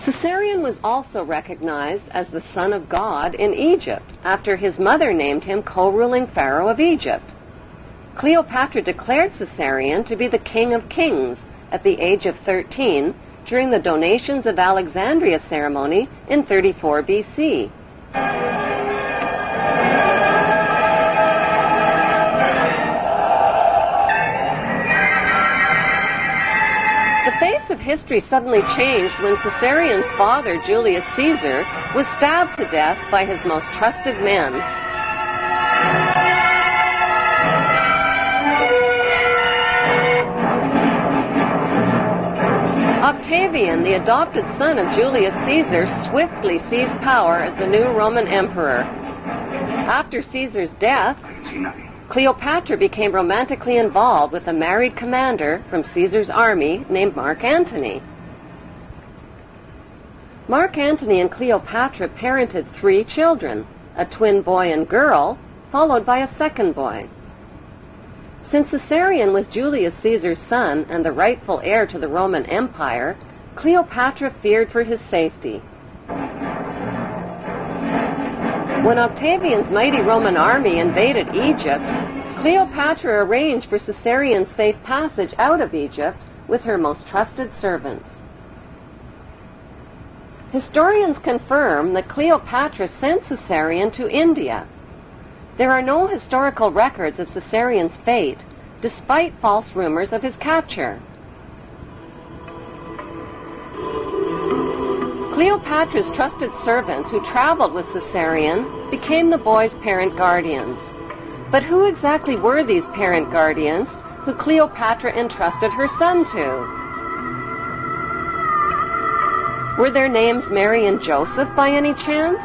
Caesarion was also recognized as the son of God in Egypt, after his mother named him co-ruling pharaoh of Egypt. Cleopatra declared Caesarion to be the king of kings at the age of 13 during the Donations of Alexandria ceremony in 34 BC. The face of history suddenly changed when Caesarion's father, Julius Caesar, was stabbed to death by his most trusted men. Octavian, the adopted son of Julius Caesar, swiftly seized power as the new Roman emperor. After Caesar's death, Cleopatra became romantically involved with a married commander from Caesar's army named Mark Antony. Mark Antony and Cleopatra parented 3 children, a twin boy and girl, followed by a second boy. Since Caesarion was Julius Caesar's son and the rightful heir to the Roman Empire, Cleopatra feared for his safety. When Octavian's mighty Roman army invaded Egypt, Cleopatra arranged for Caesarion's safe passage out of Egypt with her most trusted servants. Historians confirm that Cleopatra sent Caesarion to India. There are no historical records of Caesarion's fate, despite false rumors of his capture. Cleopatra's trusted servants who traveled with Caesarion became the boy's parent guardians. But who exactly were these parent guardians who Cleopatra entrusted her son to? Were their names Mary and Joseph by any chance?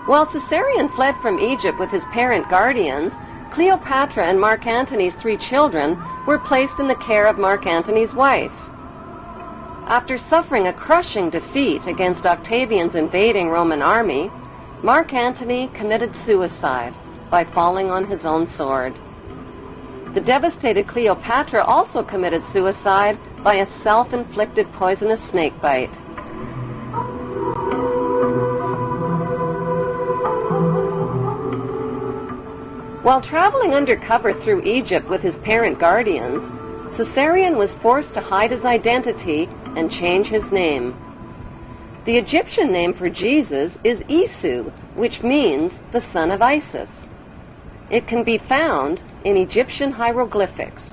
While Caesarion fled from Egypt with his parent guardians, Cleopatra and Mark Antony's 3 children were placed in the care of Mark Antony's wife. After suffering a crushing defeat against Octavian's invading Roman army, Mark Antony committed suicide by falling on his own sword. The devastated Cleopatra also committed suicide by a self-inflicted poisonous snake bite. While traveling undercover through Egypt with his parent guardians, Caesarion was forced to hide his identity and change his name. The Egyptian name for Jesus is Isu, which means the son of Isis. It can be found in Egyptian hieroglyphics.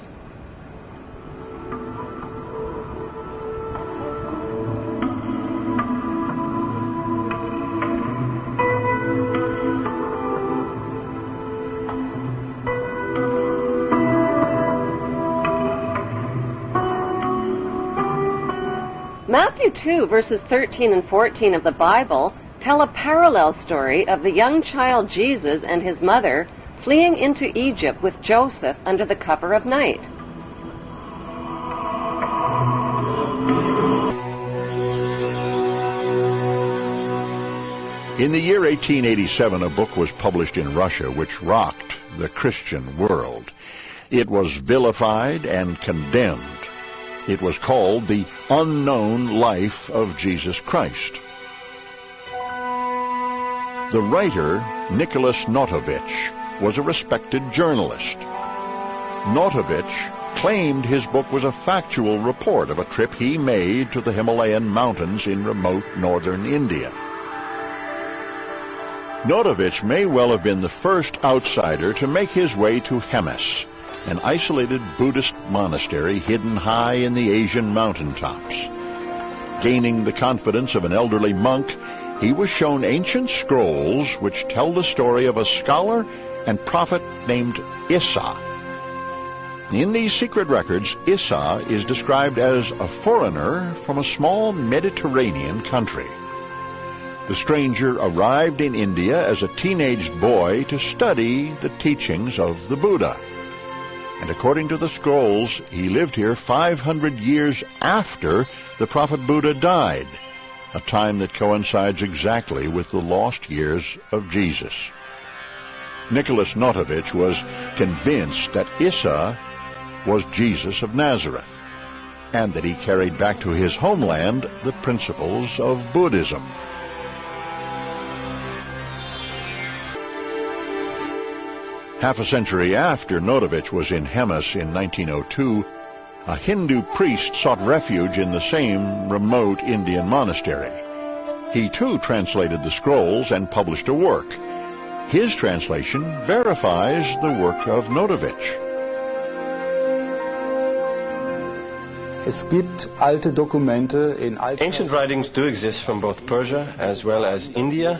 Matthew 2, verses 13 and 14 of the Bible tell a parallel story of the young child Jesus and his mother fleeing into Egypt with Joseph under the cover of night. In the year 1887, a book was published in Russia which rocked the Christian world. It was vilified and condemned. It was called The Unknown Life of Jesus Christ. The writer, Nicholas Notovich, was a respected journalist. Notovich claimed his book was a factual report of a trip he made to the Himalayan mountains in remote northern India. Notovich may well have been the first outsider to make his way to Hemis, an isolated Buddhist monastery hidden high in the Asian mountaintops. Gaining the confidence of an elderly monk, he was shown ancient scrolls which tell the story of a scholar and prophet named Issa. In these secret records, Issa is described as a foreigner from a small Mediterranean country. The stranger arrived in India as a teenage boy to study the teachings of the Buddha. And according to the scrolls, he lived here 500 years after the prophet Buddha died, a time that coincides exactly with the lost years of Jesus. Nicholas Notovich was convinced that Issa was Jesus of Nazareth. and that he carried back to his homeland the principles of Buddhism. Half a century after Notovich was in Hemis in 1902, a Hindu priest sought refuge in the same remote Indian monastery. He too translated the scrolls and published a work. His translation verifies the work of Notovich. Ancient writings do exist from both Persia as well as India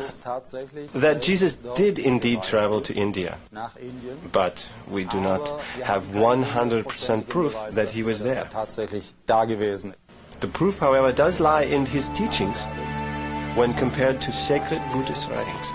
that Jesus did indeed travel to India, but we do not have 100% proof that he was there. The proof, however, does lie in his teachings when compared to sacred Buddhist writings.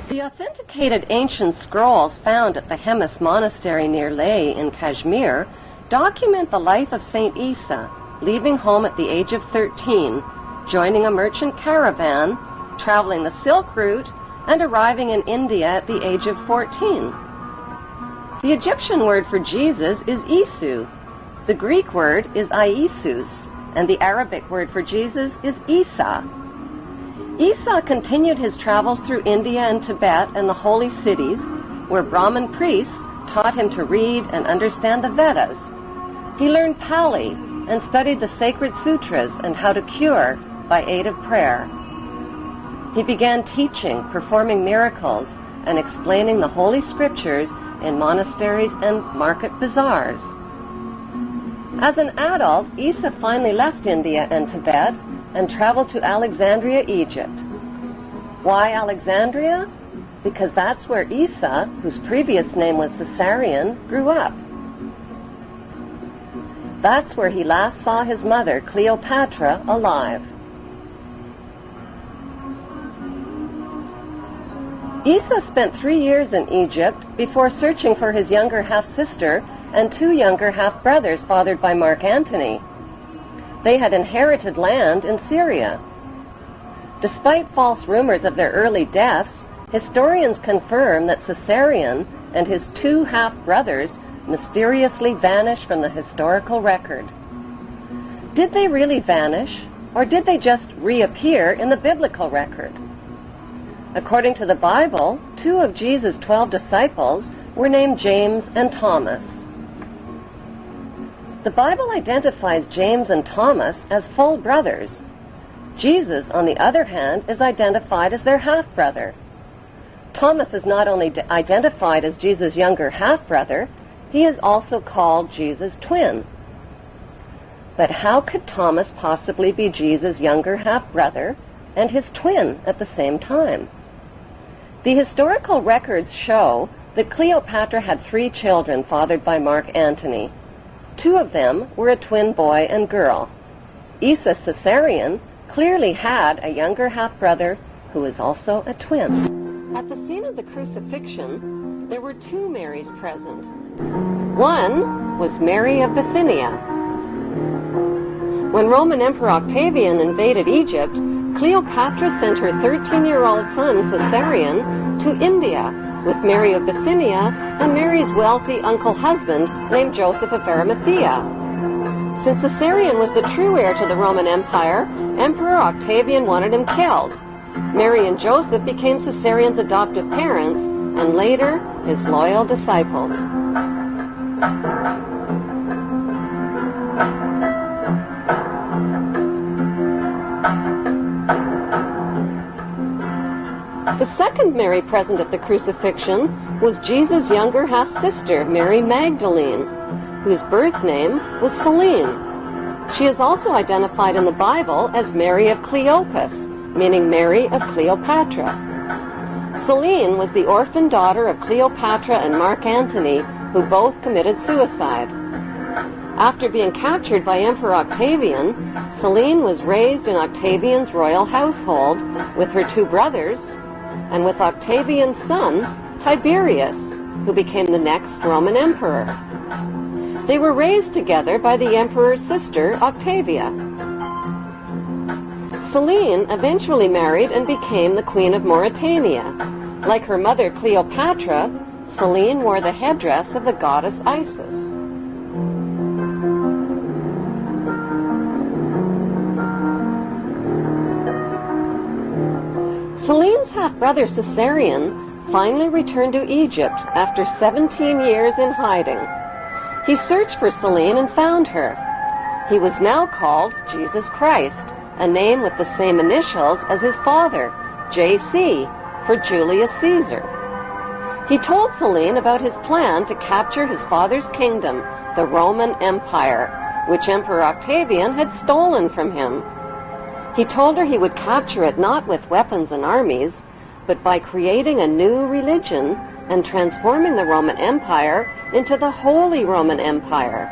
The authenticated ancient scrolls found at the Hemis Monastery near Leh in Kashmir document the life of Saint Isa, leaving home at the age of 13, joining a merchant caravan, traveling the Silk Route, and arriving in India at the age of 14. The Egyptian word for Jesus is Isu. The Greek word is Iesus, and the Arabic word for Jesus is Isa. Isa continued his travels through India and Tibet and the holy cities, where Brahmin priests taught him to read and understand the Vedas. He learned Pali and studied the sacred sutras and how to cure by aid of prayer. He began teaching, performing miracles, and explaining the holy scriptures in monasteries and market bazaars. As an adult, Isa finally left India and Tibet and traveled to Alexandria, Egypt. Why Alexandria? Because that's where Isa, whose previous name was Caesarion, grew up. That's where he last saw his mother, Cleopatra, alive. Isa spent 3 years in Egypt before searching for his younger half-sister and 2 younger half-brothers fathered by Mark Antony. They had inherited land in Syria. Despite false rumors of their early deaths, historians confirm that Caesarion and his 2 half-brothers mysteriously vanished from the historical record. Did they really vanish, or did they just reappear in the biblical record? According to the Bible, 2 of Jesus' 12 disciples were named James and Thomas. The Bible identifies James and Thomas as full brothers. Jesus, on the other hand, is identified as their half-brother. Thomas is not only identified as Jesus' younger half-brother, he is also called Jesus' twin. But how could Thomas possibly be Jesus' younger half-brother and his twin at the same time? The historical records show that Cleopatra had 3 children fathered by Mark Antony. 2 of them were a twin boy and girl. Isa Caesarion clearly had a younger half-brother who is also a twin. At the scene of the crucifixion, there were 2 Marys present. One was Mary of Bithynia. When Roman Emperor Octavian invaded Egypt, Cleopatra sent her 13-year-old son Caesarion to India with Mary of Bithynia and Mary's wealthy uncle-husband named Joseph of Arimathea. Since Caesarion was the true heir to the Roman Empire, Emperor Octavian wanted him killed. Mary and Joseph became Caesarion's adoptive parents and later his loyal disciples. The second Mary present at the crucifixion was Jesus' younger half-sister, Mary Magdalene, whose birth name was Selene. She is also identified in the Bible as Mary of Cleopas, meaning Mary of Cleopatra. Selene was the orphan daughter of Cleopatra and Mark Antony, who both committed suicide. After being captured by Emperor Octavian, Selene was raised in Octavian's royal household with her 2 brothers, and with Octavian's son, Tiberius, who became the next Roman emperor. They were raised together by the emperor's sister, Octavia. Selene eventually married and became the Queen of Mauritania. Like her mother Cleopatra, Selene wore the headdress of the goddess Isis. Celine's half-brother Caesarion finally returned to Egypt after 17 years in hiding. He searched for Celine and found her. He was now called Jesus Christ, a name with the same initials as his father, J.C., for Julius Caesar. He told Celine about his plan to capture his father's kingdom, the Roman Empire, which Emperor Octavian had stolen from him. He told her he would capture it not with weapons and armies, but by creating a new religion and transforming the Roman Empire into the Holy Roman Empire,